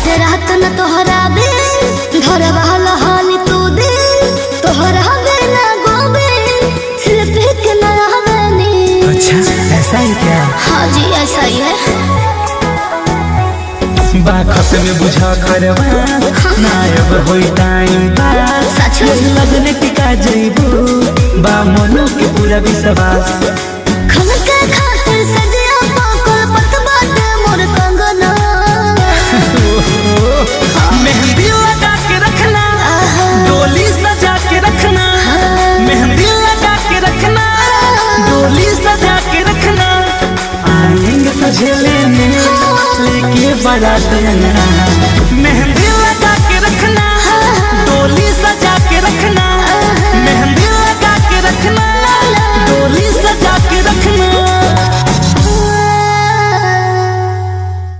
कटे रात न तोहरा बिन धर बहला हाली तू दिल तोहरा बिना गोबिन सिर्फ एक न रहनी। अच्छा ऐसा ही क्या? हाँ जी ऐसा ही है। बाखत में बुझा करवा नायब होई टाइम पास सच में? लगने टिका जइबू बा मनो के पूरा विश्वास। खन के खातिर सजिया पाकल पतबाटे मोर कंगना। मेहंदी लगा के रखना डोली सजा के रखना। मेहंदी लगा के रखना डोली सजा के रखना। आएंगे तुझे लेने लेके बारात अंगना।